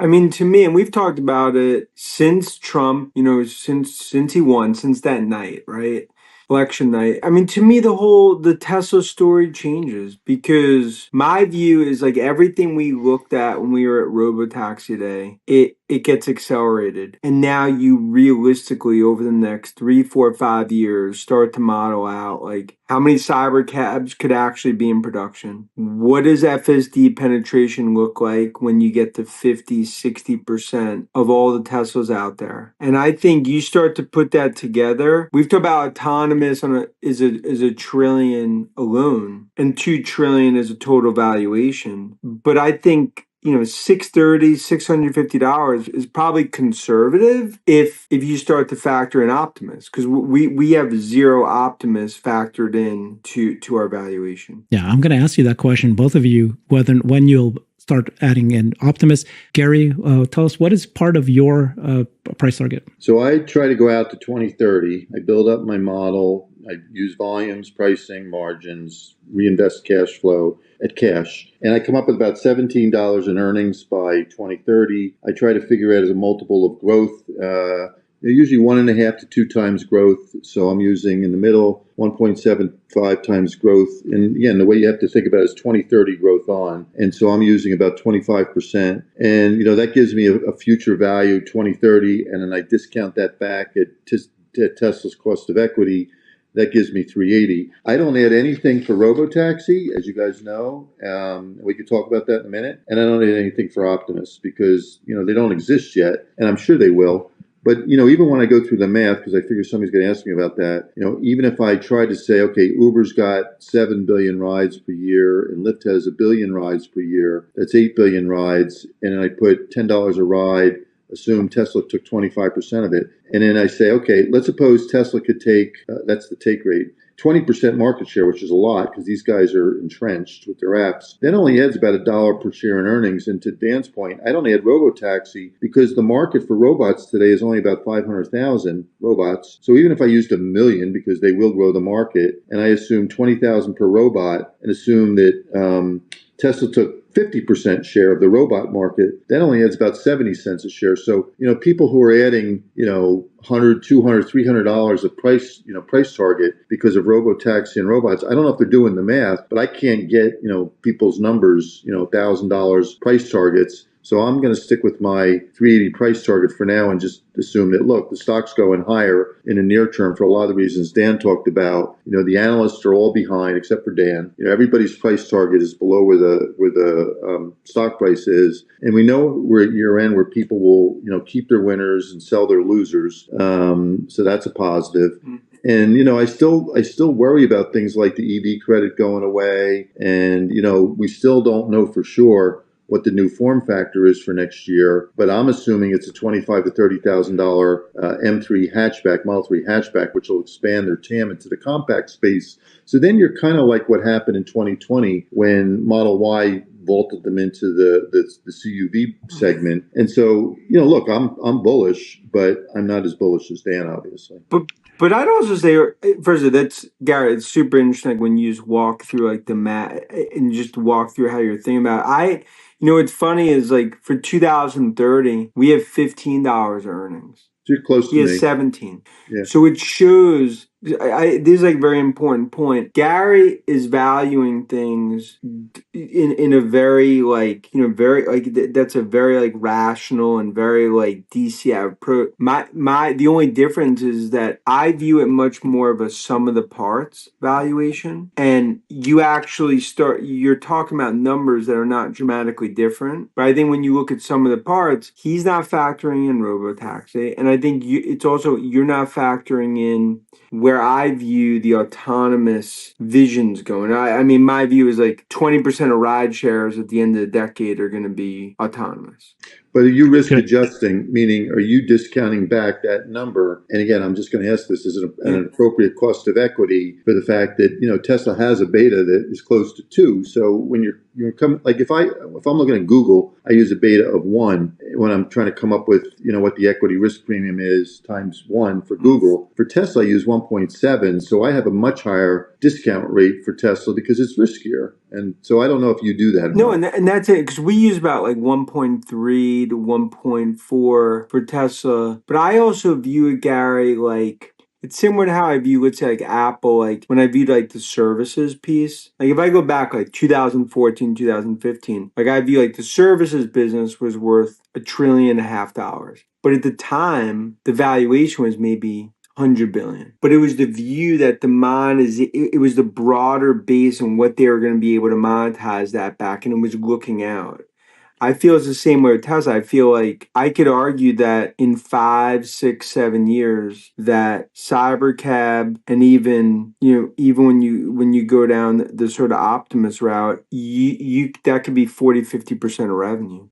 I mean, to me, and we've talked about it since Trump, since he won, since that night, right? Election night. I mean, to me, the Tesla story changes because my view is like everything we looked at when we were at RoboTaxi Day, it gets accelerated. And now you realistically, over the next 3, 4, 5 years, start to model out like how many cyber cabs could actually be in production? What does FSD penetration look like when you get to 50, 60% of all the Teslas out there? And I think you start to put that together. We've talked about autonomous is a trillion alone, and 2 trillion is a total valuation. But I think $650 is probably conservative if you start to factor in Optimus, because we have 0 Optimus factored in to our valuation. Yeah, I'm going to ask you that question, both of you, when you'll start adding in Optimus. Gary, tell us, what is part of your price target? So I try to go out to 2030. I build up my model. I use volumes, pricing, margins, reinvest cash flow at cash. And I come up with about $17 in earnings by 2030. I try to figure out as a multiple of growth, usually 1.5 to 2 times growth. So I'm using in the middle 1.75 times growth. And again, the way you have to think about it is 2030 growth on. And so I'm using about 25%. And, that gives me a future value 2030. And then I discount that back at Tesla's cost of equity. That gives me 380. I don't add anything for RoboTaxi, as you guys know. We could talk about that in a minute. And I don't add anything for Optimus because, they don't exist yet. And I'm sure they will. But, even when I go through the math, because I figure somebody's going to ask me about that, even if I try to say, okay, Uber's got 7 billion rides per year and Lyft has 1 billion rides per year, that's 8 billion rides. And then I put $10 a ride, assume Tesla took 25% of it. And then I say, okay, let's suppose Tesla could take, that's the take rate, 20% market share, which is a lot because these guys are entrenched with their apps. That only adds about $1 per share in earnings. And to Dan's point, I don't add RoboTaxi because the market for robots today is only about 500,000 robots. So even if I used 1 million, because they will grow the market, and I assume 20,000 per robot and assume that Tesla took 50% share of the robot market, that only adds about 70 cents a share. So, people who are adding, $100, $200, $300 of price target because of RoboTaxi and robots, I don't know if they're doing the math, but I can't get, people's numbers, $1,000 price targets. So I'm going to stick with my 380 price target for now and just assume that, look, the stock's going higher in the near term for a lot of the reasons Dan talked about. The analysts are all behind except for Dan. Everybody's price target is below where the stock price is. And we know we're at year end where people will, keep their winners and sell their losers. So that's a positive. And, I still worry about things like the EV credit going away. And, we still don't know for sure what the new form factor is for next year, but I'm assuming it's a $25,000 to $30,000 M3 hatchback, Model 3 hatchback, which will expand their TAM into the compact space. So then you're kind of like what happened in 2020 when Model Y vaulted them into the CUV segment. And so, look, I'm bullish, but I'm not as bullish as Dan, obviously. But I'd also say, first of all, that's, Gary, it's super interesting when you just walk through like the math and just walk through how you're thinking about it. What's funny is like for 2030, we have $15 earnings. So you're close to me. He has 17. Yeah. So it shows, this is like a very important point. Gary is valuing things in a very that's a very rational and very DCF approach. The only difference is that I view it much more of a sum of the parts valuation, and you actually you're talking about numbers that are not dramatically different. But I think when you look at some of the parts, he's not factoring in RoboTaxi, and I think it's also you're not factoring in where I view the autonomous visions going. I mean, my view is 20% of ride shares at the end of the decade are going to be autonomous. But are you risk adjusting, meaning are you discounting back that number? And again, I'm just going to ask this, is it an appropriate cost of equity for the fact that, Tesla has a beta that is close to 2. So when you're coming, if I'm looking at Google, I use a beta of 1. when I'm trying to come up with, what the equity risk premium is times 1 for Google. For Tesla, I use 1.7. So I have a much higher discount rate for Tesla because it's riskier. And so I don't know if you do that. No, and that's it, because we use about like 1.3 to 1.4 for Tesla. But I also view it, Gary, like it's similar to how I view, let's say, like Apple, like when I viewed like the services piece. Like if I go back like 2014, 2015, like I view like the services business was worth $1.5 trillion. But at the time, the valuation was maybe 100 billion. But it was the view that it was the broader base and what they were going to be able to monetize that back, and it was looking out. I feel it's the same way with Tesla. I feel like I could argue that in 5, 6, 7 years that Cybercab, and even when you go down the sort of Optimus route, you that could be 40, 50% of revenue.